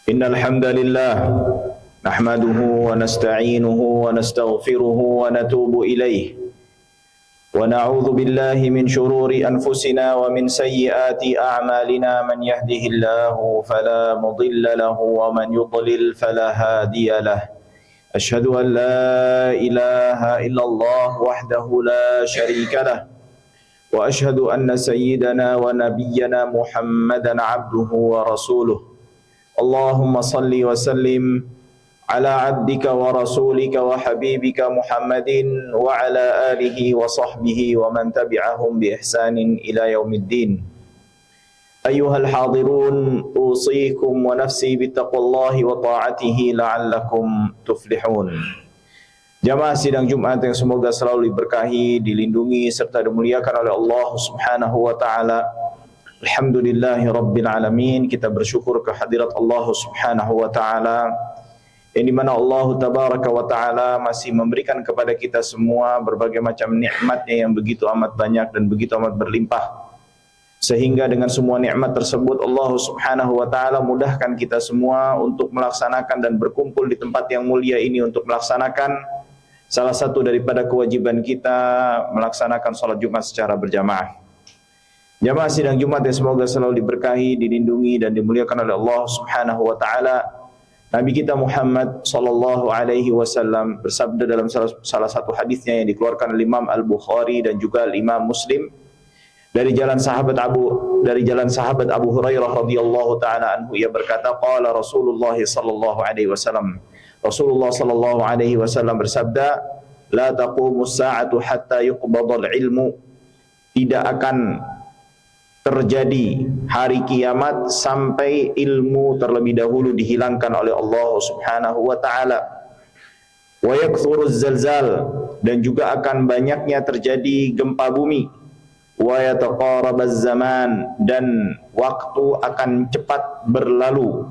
إن الحمد لله نحمده ونستعينه ونستغفره ونتوب إليه ونعوذ بالله من شرور أنفسنا ومن سيئات أعمالنا من يهده الله فلا مضل له ومن يضلل فلا هادي له أشهد أن لا إله إلا الله وحده لا شريك له وأشهد أن سيدنا ونبينا محمدا عبده ورسوله اللهم صل وسلم على عبدك ورسولك وحبيبك محمد وعلى آله وصحبه ومن تبعهم بإحسان إلى يوم الدين أيها الحاضرون أوصيكم ونفسي بتقوى الله وطاعته لعلكم تفلحون. Jamaah sidang Jumat yang semoga selalu diberkahi, dilindungi serta dimuliakan oleh Allah Subhanahu wa taala. Alhamdulillahi Rabbil Alamin. Kita bersyukur kehadirat Allah Subhanahu wa ta'ala, yang dimana Allah Tabaraka wa ta'ala masih memberikan kepada kita semua berbagai macam nikmatnya yang begitu amat banyak dan begitu amat berlimpah, sehingga dengan semua nikmat tersebut Allah Subhanahu wa ta'ala mudahkan kita semua untuk melaksanakan dan berkumpul di tempat yang mulia ini untuk melaksanakan salah satu daripada kewajiban kita, melaksanakan salat Jumat secara berjamaah. Jamaah sidang Jumat yang semoga selalu diberkahi, dilindungi dan dimuliakan oleh Allah Subhanahu wa taala. Nabi kita Muhammad sallallahu alaihi wasallam bersabda dalam salah satu hadisnya yang dikeluarkan oleh Imam Al-Bukhari dan juga Imam Muslim dari jalan sahabat Abu Hurairah radhiyallahu taala anhu, ia berkata, qala Rasulullah sallallahu alaihi wasallam, Rasulullah sallallahu alaihi wasallam bersabda, la taqumus sa'atu hatta yuqbadal ilmu, tidak akan terjadi hari kiamat sampai ilmu terlebih dahulu dihilangkan oleh Allah Subhanahu wa taala. Wa yakthuruz zalzal, dan juga akan banyaknya terjadi gempa bumi. Wa yataqarabaz zaman, dan waktu akan cepat berlalu.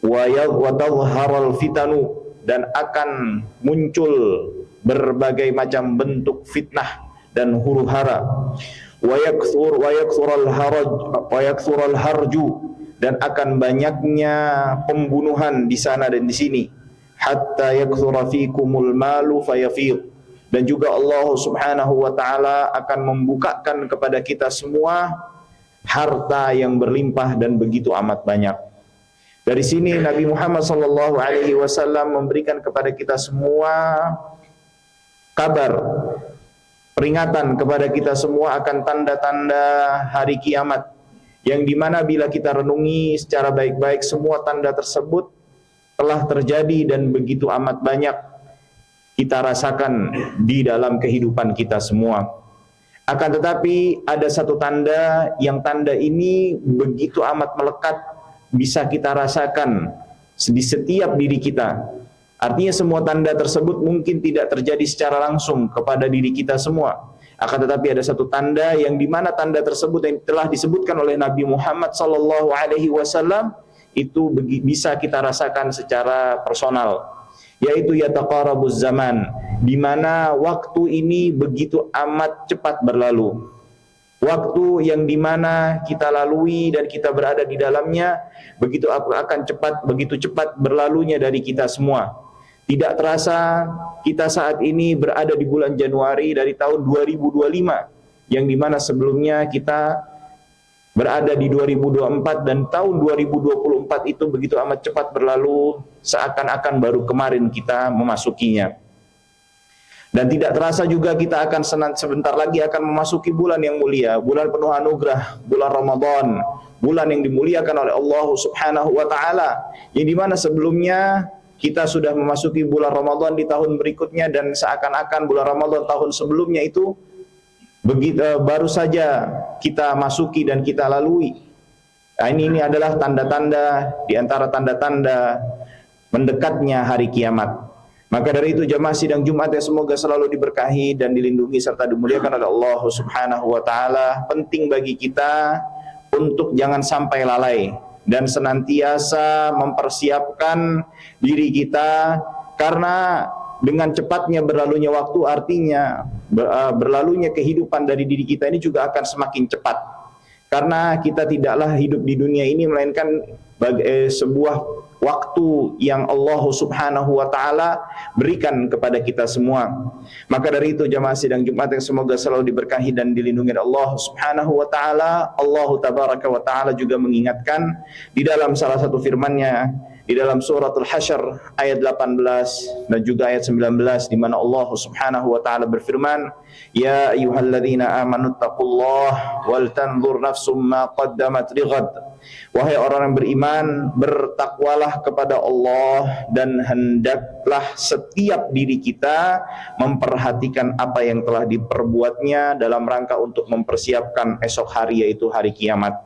Wa tadhharul fitanu, dan akan muncul berbagai macam bentuk fitnah dan huru-hara. Wa yakthurul harju, dan akan banyaknya pembunuhan di sana dan di sini. Hatta yakthura fikumul malu fayafid, dan juga Allah Subhanahu wa taala akan membukakan kepada kita semua harta yang berlimpah dan begitu amat banyak. Dari sini Nabi Muhammad sallallahu alaihi wasallam memberikan kepada kita semua kabar, peringatan kepada kita semua akan tanda-tanda hari kiamat, yang dimana bila kita renungi secara baik-baik, semua tanda tersebut telah terjadi dan begitu amat banyak kita rasakan di dalam kehidupan kita semua. Akan tetapi ada satu tanda, yang tanda ini begitu amat melekat, bisa kita rasakan di setiap diri kita. Artinya semua tanda tersebut mungkin tidak terjadi secara langsung kepada diri kita semua. Akan tetapi ada satu tanda yang dimana tanda tersebut yang telah disebutkan oleh Nabi Muhammad sallallahu alaihi wasallam itu bisa kita rasakan secara personal, yaitu yataqarabuz zaman, dimana waktu ini begitu amat cepat berlalu. Waktu yang dimana kita lalui dan kita berada di dalamnya begitu cepat berlalunya dari kita semua. Tidak terasa kita saat ini berada di bulan Januari dari tahun 2025, yang dimana sebelumnya kita berada di 2024, dan tahun 2024 itu begitu amat cepat berlalu, seakan-akan baru kemarin kita memasukinya. Dan tidak terasa juga kita akan sebentar lagi akan memasuki bulan yang mulia, bulan penuh anugerah, bulan Ramadan, bulan yang dimuliakan oleh Allah Subhanahu wa taala, yang dimana sebelumnya kita sudah memasuki bulan Ramadan di tahun berikutnya, dan seakan-akan bulan Ramadan tahun sebelumnya itu baru saja kita masuki dan kita lalui. Nah, ini adalah tanda-tanda di antara tanda-tanda mendekatnya hari kiamat. Maka dari itu jamaah sidang Jumat yang semoga selalu diberkahi dan dilindungi serta dimuliakan oleh Allah Subhanahu wa taala, penting bagi kita untuk jangan sampai lalai dan senantiasa mempersiapkan diri kita, karena dengan cepatnya berlalunya waktu artinya berlalunya kehidupan dari diri kita ini juga akan semakin cepat. Karena kita tidaklah hidup di dunia ini melainkan sebuah waktu yang Allah Subhanahu wa taala berikan kepada kita semua. Maka dari itu jamaah sidang Jumat yang semoga selalu diberkahi dan dilindungi Allah Subhanahu wa taala, Allah tabaraka wa taala juga mengingatkan di dalam salah satu firman-Nya di dalam suratul Hasyr ayat 18 dan juga ayat 19, di mana Allah Subhanahu wa taala berfirman, "Ya ayyuhalladzina amanu taqullaha wal tanzur nafsum ma qaddamat lighad." Wahai orang yang beriman, bertakwalah kepada Allah dan hendaklah setiap diri kita memperhatikan apa yang telah diperbuatnya dalam rangka untuk mempersiapkan esok hari, yaitu hari kiamat.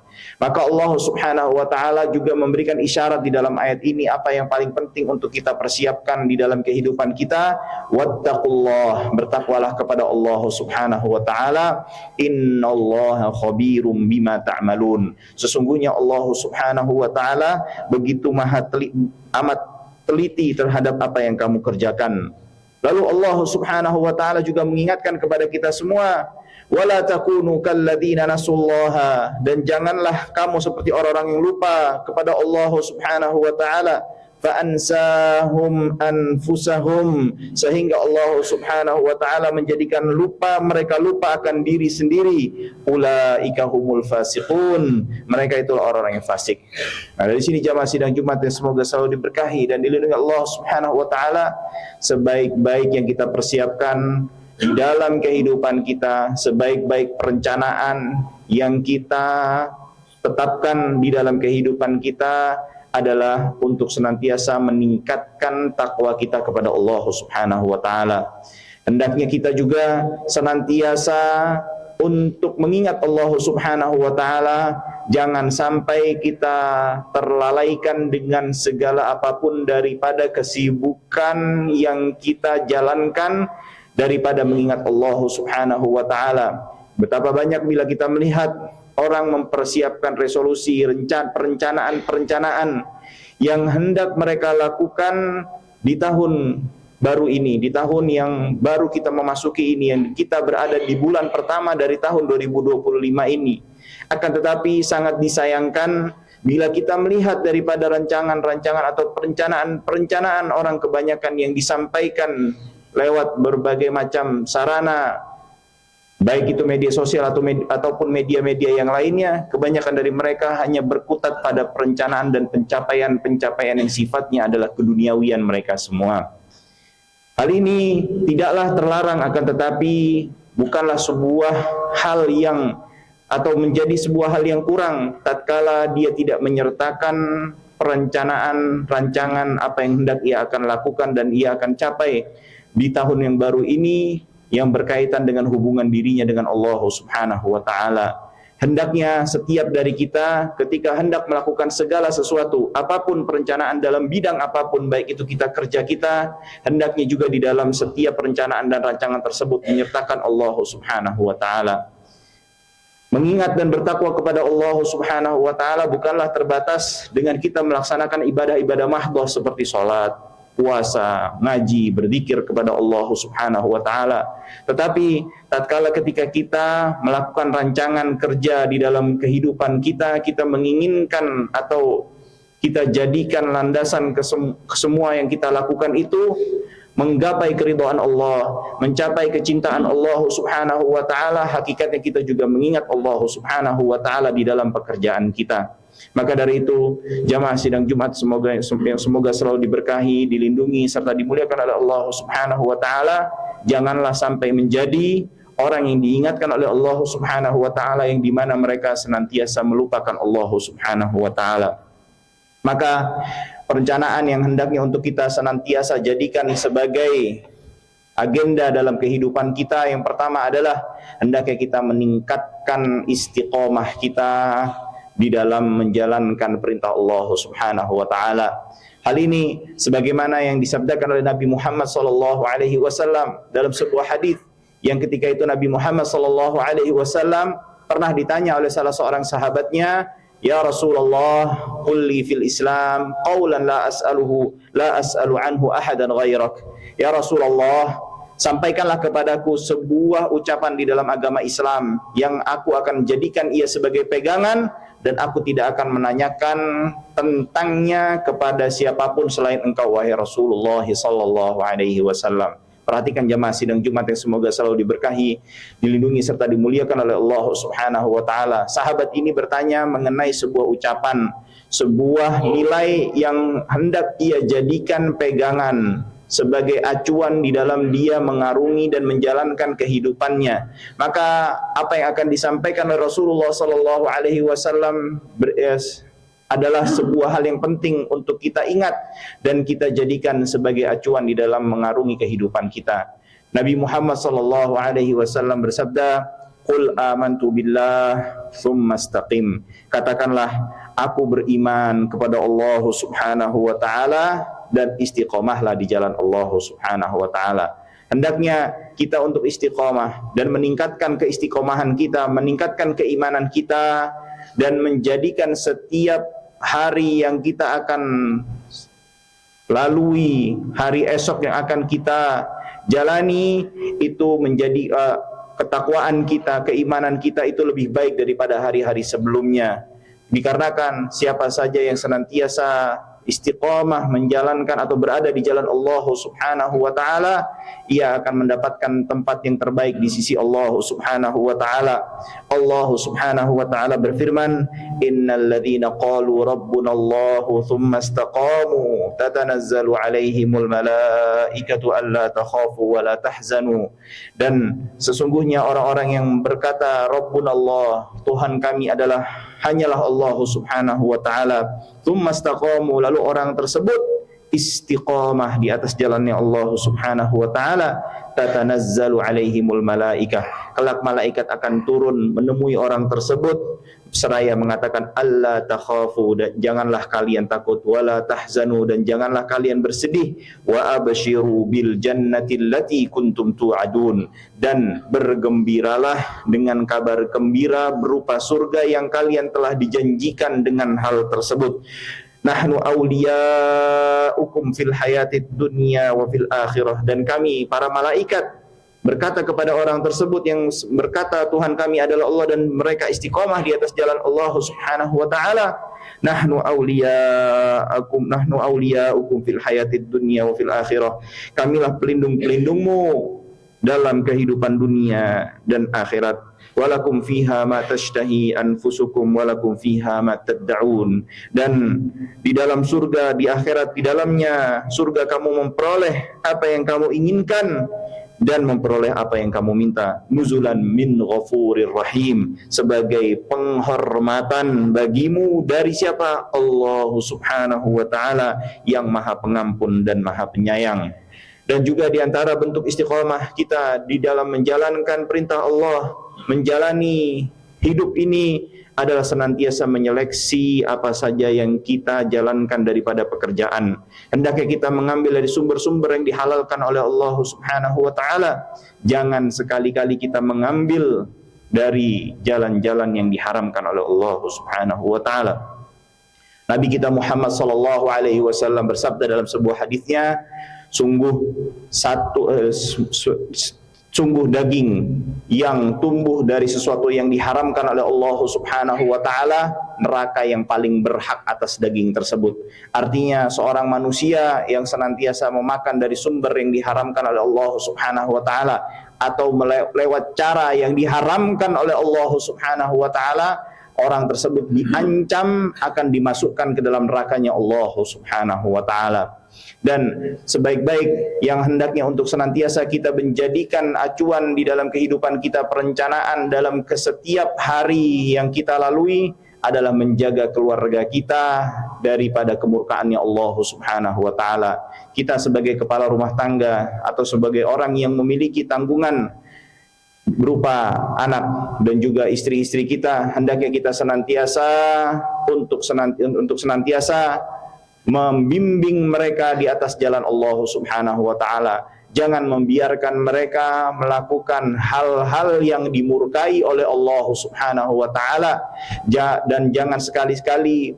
Maka Allah Subhanahu wa taala juga memberikan isyarat di dalam ayat ini apa yang paling penting untuk kita persiapkan di dalam kehidupan kita. Wattaqullah, bertakwalah kepada Allah Subhanahu wa taala. Innallaha khabirum bima ta'malun. Sesungguhnya Allah Subhanahu wa taala begitu amat teliti terhadap apa yang kamu kerjakan. Lalu Allah Subhanahu wa taala juga mengingatkan kepada kita semua, wala takunu kalladzina nasullaha, dan janganlah kamu seperti orang-orang yang lupa kepada Allah Subhanahu wa taala, fa ansahum anfusahum, sehingga Allah Subhanahu wa taala menjadikan mereka lupa akan diri sendiri. Ulaika humul fasiqun, mereka itulah orang-orang yang fasik. Nah, dari sini jamaah sidang Jumat yang semoga selalu diberkahi dan dilindungi Allah Subhanahu wa taala, sebaik-baik yang kita persiapkan di dalam kehidupan kita, sebaik-baik perencanaan yang kita tetapkan di dalam kehidupan kita adalah untuk senantiasa meningkatkan takwa kita kepada Allah Subhanahu wa taala. Hendaknya kita juga senantiasa untuk mengingat Allah Subhanahu wa taala, jangan sampai kita terlalaikan dengan segala apapun daripada kesibukan yang kita jalankan daripada mengingat Allah Subhanahu wa taala. Betapa banyak bila kita melihat orang mempersiapkan resolusi, perencanaan yang hendak mereka lakukan di tahun baru ini, di tahun yang baru kita memasuki ini, yang kita berada di bulan pertama dari tahun 2025 ini. Akan tetapi sangat disayangkan bila kita melihat daripada rancangan-rancangan atau perencanaan orang kebanyakan yang disampaikan lewat berbagai macam sarana, baik itu media sosial ataupun media-media yang lainnya, kebanyakan dari mereka hanya berkutat pada perencanaan dan pencapaian yang sifatnya adalah keduniawian mereka semua. Hal ini tidaklah terlarang, akan tetapi bukanlah sebuah hal yang atau menjadi sebuah hal yang kurang tatkala dia tidak menyertakan perencanaan, rancangan apa yang hendak ia akan lakukan dan ia akan capai di tahun yang baru ini yang berkaitan dengan hubungan dirinya dengan Allah Subhanahu wa taala. Hendaknya setiap dari kita ketika hendak melakukan segala sesuatu, apapun perencanaan dalam bidang apapun, baik itu kerja kita, hendaknya juga di dalam setiap perencanaan dan rancangan tersebut menyertakan Allah Subhanahu wa taala. Mengingat dan bertakwa kepada Allah Subhanahu wa taala bukanlah terbatas dengan kita melaksanakan ibadah-ibadah mahdhah seperti salat, puasa, ngaji, berzikir kepada Allah Subhanahu wa taala. Tetapi tatkala ketika kita melakukan rancangan kerja di dalam kehidupan kita, kita menginginkan atau kita jadikan landasan ke semua yang kita lakukan itu menggapai keridhaan Allah, mencapai kecintaan Allah Subhanahu wa taala, hakikatnya kita juga mengingat Allah Subhanahu wa taala di dalam pekerjaan kita. Maka dari itu, jamaah sidang Jumat semoga selalu diberkahi, dilindungi serta dimuliakan oleh Allah Subhanahu wa taala. Janganlah sampai menjadi orang yang diingatkan oleh Allah Subhanahu wa taala yang di mana mereka senantiasa melupakan Allah Subhanahu wa taala. Maka perencanaan yang hendaknya untuk kita senantiasa jadikan sebagai agenda dalam kehidupan kita, yang pertama adalah hendaknya kita meningkatkan istiqomah kita di dalam menjalankan perintah Allah Subhanahu wa taala. Hal ini sebagaimana yang disabdakan oleh Nabi Muhammad sallallahu alaihi wasallam dalam sebuah hadis yang ketika itu Nabi Muhammad sallallahu alaihi wasallam pernah ditanya oleh salah seorang sahabatnya, "Ya Rasulullah, qul li fil Islam qawlan la as'alu anhu ahadan ghairak." Ya Rasulullah, sampaikanlah kepadaku sebuah ucapan di dalam agama Islam yang aku akan jadikan ia sebagai pegangan dan aku tidak akan menanyakan tentangnya kepada siapapun selain engkau wahai Rasulullah sallallahu alaihi wasallam. Perhatikan jamaah sidang Jumat yang semoga selalu diberkahi, dilindungi serta dimuliakan oleh Allah Subhanahu wa taala. Sahabat ini bertanya mengenai sebuah ucapan, sebuah nilai yang hendak ia jadikan pegangan sebagai acuan di dalam dia mengarungi dan menjalankan kehidupannya. Maka apa yang akan disampaikan oleh Rasulullah sallallahu alaihi wasallam adalah sebuah hal yang penting untuk kita ingat dan kita jadikan sebagai acuan di dalam mengarungi kehidupan kita. Nabi Muhammad sallallahu alaihi wasallam bersabda, "Qul amantu billah tsumma istaqim." Katakanlah, aku beriman kepada Allah Subhanahu wa taala dan istiqomahlah di jalan Allah Subhanahu wa taala. Hendaknya kita untuk istiqomah dan meningkatkan keistiqomahan kita, meningkatkan keimanan kita, dan menjadikan setiap hari yang kita akan lalui, hari esok yang akan kita jalani, itu menjadi ketakwaan kita, keimanan kita itu lebih baik daripada hari-hari sebelumnya. Dikarenakan siapa saja yang senantiasa istiqamah menjalankan atau berada di jalan Allah Subhanahu wa taala, ia akan mendapatkan tempat yang terbaik di sisi Allah Subhanahu wa taala. Allah Subhanahu wa taala berfirman, "Innal ladzina qalu rabbuna Allahu tsumma istaqamu tatanazzalu 'alaihimul malaikatu alla takhafu wa la tahzanu." Dan sesungguhnya orang-orang yang berkata Rabbuna Allah, Tuhan kami adalah hanyalah Allah Subhanahu wa taala, tsumma istaqamu, lalu orang tersebut istiqamah di atas jalannya Allah Subhanahu wa taala, tatanazzalu alaihimul malaikah, kelak malaikat akan turun menemui orang tersebut seraya mengatakan alla takhafu, dan janganlah kalian takut, wala tahzanu, dan janganlah kalian bersedih, wa abshiru bil jannati allati kuntum tu'adun, dan bergembiralah dengan kabar gembira berupa surga yang kalian telah dijanjikan dengan hal tersebut. Nahnu awliyaukum fil hayatid dunya wa fil akhirah, dan kami para malaikat berkata kepada orang tersebut yang berkata Tuhan kami adalah Allah dan mereka istiqamah di atas jalan Allah Subhanahu wa taala, nahnu awliyaukum fil hayatid dunya wa fil akhirah, kamilah pelindung-pelindungmu dalam kehidupan dunia dan akhirat. Walakum fiha ma tashtahi anfusukum walakum fiha ma tad'un, dan di dalam surga, di akhirat, di dalamnya surga kamu memperoleh apa yang kamu inginkan dan memperoleh apa yang kamu minta. Nuzulan min ghafurir rahim, sebagai penghormatan bagimu dari siapa? Allah Subhanahu wa taala yang Maha Pengampun dan Maha Penyayang. Dan juga di antara bentuk istiqamah kita di dalam menjalankan perintah Allah, menjalani hidup ini adalah senantiasa menyeleksi apa saja yang kita jalankan daripada pekerjaan. Hendaknya kita mengambil dari sumber-sumber yang dihalalkan oleh Allah Subhanahu wa taala. Jangan sekali-kali kita mengambil dari jalan-jalan yang diharamkan oleh Allah Subhanahu wa taala. Nabi kita Muhammad sallallahu alaihi wasallam bersabda dalam sebuah hadisnya, sungguh daging yang tumbuh dari sesuatu yang diharamkan oleh Allah Subhanahu wa taala, neraka yang paling berhak atas daging tersebut. Artinya seorang manusia yang senantiasa memakan dari sumber yang diharamkan oleh Allah Subhanahu wa taala atau lewat cara yang diharamkan oleh Allah Subhanahu wa taala, orang tersebut diancam akan dimasukkan ke dalam nerakanya Allah Subhanahu wa taala. Dan sebaik-baik yang hendaknya untuk senantiasa kita menjadikan acuan di dalam kehidupan kita, perencanaan dalam setiap hari yang kita lalui adalah menjaga keluarga kita daripada kemurkaannya Allah Subhanahu wa taala. Kita sebagai kepala rumah tangga atau sebagai orang yang memiliki tanggungan berupa anak dan juga istri-istri kita, hendaknya kita senantiasa untuk senantiasa membimbing mereka di atas jalan Allah Subhanahu wa taala. Jangan membiarkan mereka melakukan hal-hal yang dimurkai oleh Allah Subhanahu wa taala. Dan jangan sekali-sekali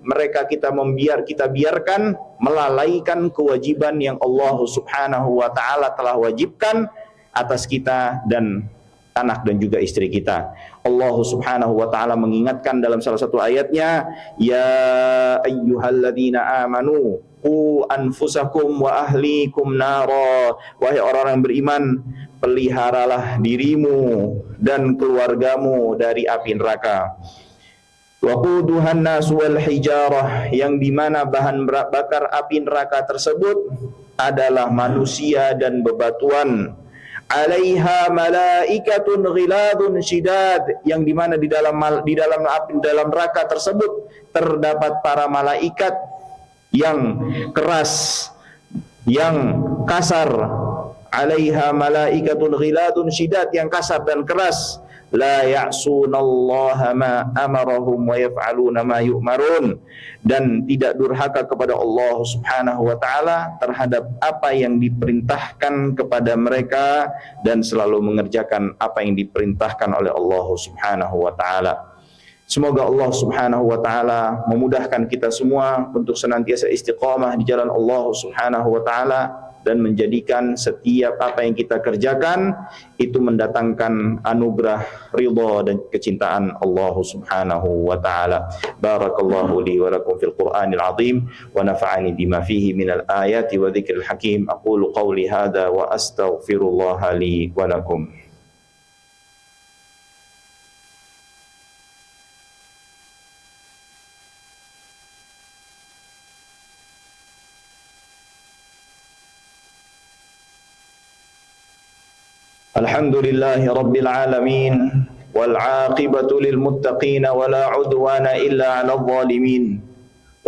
kita biarkan melalaikan kewajiban yang Allah Subhanahu wa taala telah wajibkan atas kita, dan anak dan juga istri kita. Allah Subhanahu wa taala mengingatkan dalam salah satu ayatnya, ya ayyuhalladzina amanu qu anfusakum wa ahlikum nara. Wahai orang-orang yang beriman, peliharalah dirimu dan keluargamu dari api neraka. Waquduhan nas wal hijarah, yang dimana bahan bakar api neraka tersebut adalah manusia dan bebatuan. Alaiha malaikatun ghiladun syidad, yang dimana di dalam api dalam neraka tersebut terdapat para malaikat yang keras, yang kasar. Alaiha malaikatun ghiladun syidad, yang kasar dan keras. La ya'sunallaha ma amarahum wa yaf'aluna ma yu'marun, dan tidak durhaka kepada Allah Subhanahu wa taala terhadap apa yang diperintahkan kepada mereka, dan selalu mengerjakan apa yang diperintahkan oleh Allah Subhanahu wa taala. Semoga Allah Subhanahu wa taala memudahkan kita semua untuk senantiasa istiqamah di jalan Allah Subhanahu wa taala, dan menjadikan setiap apa yang kita kerjakan itu mendatangkan anugerah, ridha dan kecintaan Allah Subhanahu wa taala. Barakallahu li wa lakum fil Qur'anil azim wa nafa'ani bima fihi minal ayati wa dzikril hakim. Aqulu qawli hadza wa astaghfirullaha li wa lakum. Alhamdulillahi Rabbil Alamin, wal aqibatu lil muttaqin, wala udwana illa 'alal zalimin.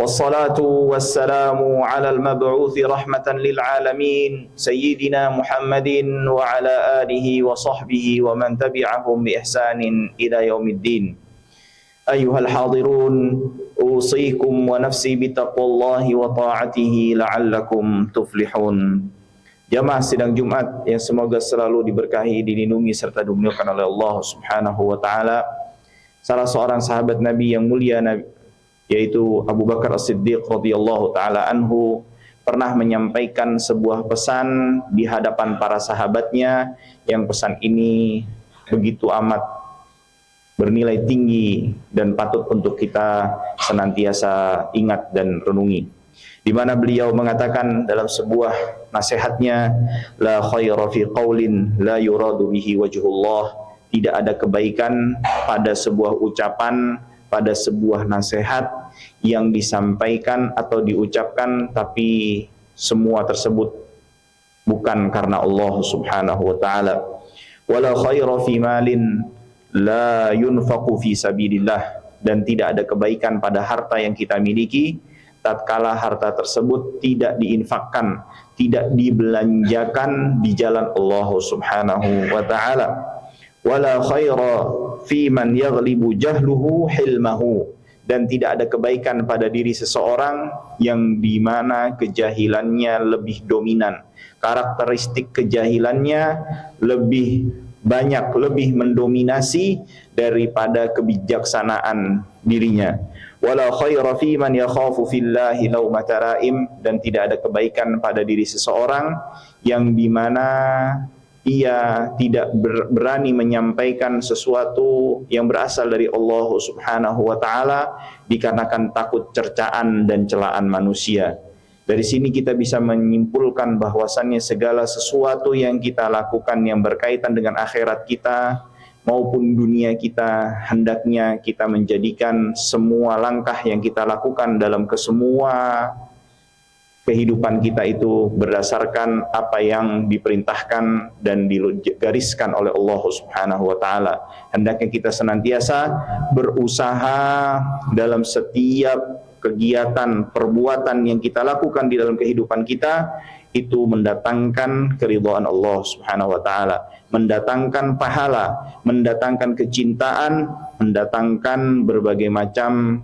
Wassalatu wassalamu 'alal mab'uuthi rahmatan lil alamin, sayyidina Muhammadin wa 'ala alihi wa sahbihi wa man tabi'ahum bi ihsanin ila yaumiddin. Ayyuhal hadirun, usikum wa nafsi bitaqwallahi wa ta'atihi la'allakum tuflihun. Jamaah sidang Jumat yang semoga selalu diberkahi, dilindungi serta dimuliakan oleh Allah Subhanahu wa taala. Salah seorang sahabat Nabi yang mulia, yaitu Abu Bakar As-Siddiq radhiyallahu taala anhu, pernah menyampaikan sebuah pesan di hadapan para sahabatnya, yang pesan ini begitu amat bernilai tinggi dan patut untuk kita senantiasa ingat dan renungi. Di mana beliau mengatakan dalam sebuah nasihatnya, la khaira fi qaulin la yuradu bihi wajhullah, tidak ada kebaikan pada sebuah ucapan, pada sebuah nasihat yang disampaikan atau diucapkan tapi semua tersebut bukan karena Allah Subhanahu wa taala. Wala khaira fi malin la yunfaqu fi sabilillah, dan tidak ada kebaikan pada harta yang kita miliki tatkala harta tersebut tidak diinfakkan, tidak dibelanjakan di jalan Allah Subhanahu wa taala. Wala khaira fi man yaghlibu jahluhu hilmahu, dan tidak ada kebaikan pada diri seseorang yang di mana kejahilannya lebih dominan, karakteristik kejahilannya lebih banyak, lebih mendominasi daripada kebijaksanaan dirinya. Wala khaira fi man yakhafu fillahi laumata ra'im, dan tidak ada kebaikan pada diri seseorang yang dimana ia tidak berani menyampaikan sesuatu yang berasal dari Allah Subhanahu wa taala dikarenakan takut cercaan dan celaan manusia. Dari sini kita bisa menyimpulkan bahwasannya segala sesuatu yang kita lakukan yang berkaitan dengan akhirat kita maupun dunia kita, hendaknya kita menjadikan semua langkah yang kita lakukan dalam kesemua kehidupan kita itu berdasarkan apa yang diperintahkan dan digariskan oleh Allah Subhanahu wa taala. Hendaknya kita senantiasa berusaha dalam setiap kegiatan, perbuatan yang kita lakukan di dalam kehidupan kita itu mendatangkan keridhaan Allah Subhanahu wa taala, mendatangkan pahala, mendatangkan kecintaan, mendatangkan berbagai macam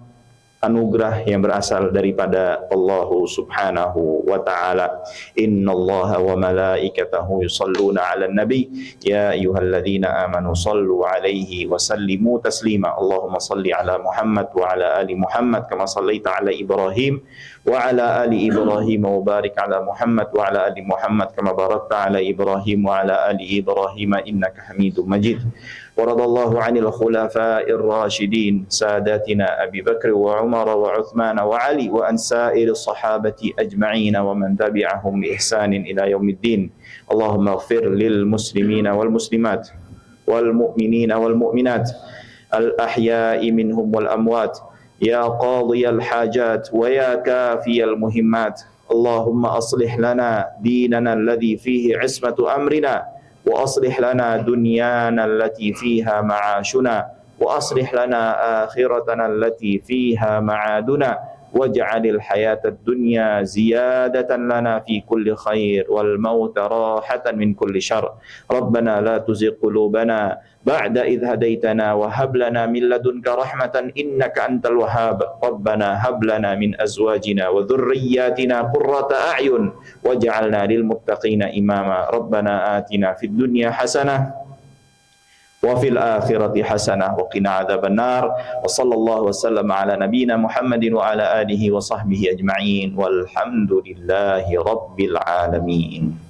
anugerah yang berasal daripada Allah Subhanahu wa taala. Innallaha wa malaikatahu yusholluna 'alan nabi ya ayyuhalladzina amanu shallu 'alaihi wa sallimu taslima. Allahumma shalli 'ala Muhammad wa 'ala ali Muhammad kama shallaita 'ala Ibrahim وعلى آل إبراهيم وبارك على محمد وعلى آل محمد كما باركت على إبراهيم وعلى آل إبراهيم إنك حميد مجيد. ورضى الله عن الخلفاء الراشدين ساداتنا أبي بكر وعمر وعثمان وعلي وعن سائر الصحابة أجمعين ومن تبعهم بإحسان إلى يوم الدين. اللهم اغفر للمسلمين والمسلمات والمؤمنين والمؤمنات الأحياء منهم والأموات يا قاضي الحاجات ويا كافي المهمات. اللهم أصلح لنا ديننا الذي فيه عصمة أمرنا، وأصلح لنا دنيانا التي فيها معاشنا، وأصلح لنا آخرتنا التي فيها معادنا، واجعل الحياة الدنيا زيادة لنا في كل خير والموت راحة من كل شر. ربنا لا تزغ قلوبنا بعد إذ هديتنا وهب لنا من لدنك رحمة إنك أنت الوهاب. ربنا هب لنا من أزواجنا وذرياتنا قرة أعين واجعلنا للمتقين إماما. ربنا آتنا في الدنيا حسنة وفي الآخرة حسنة وقنا عذاب النار. وصلى الله وسلم على نبينا محمد وعلى آله وصحبه أجمعين والحمد لله رب العالمين.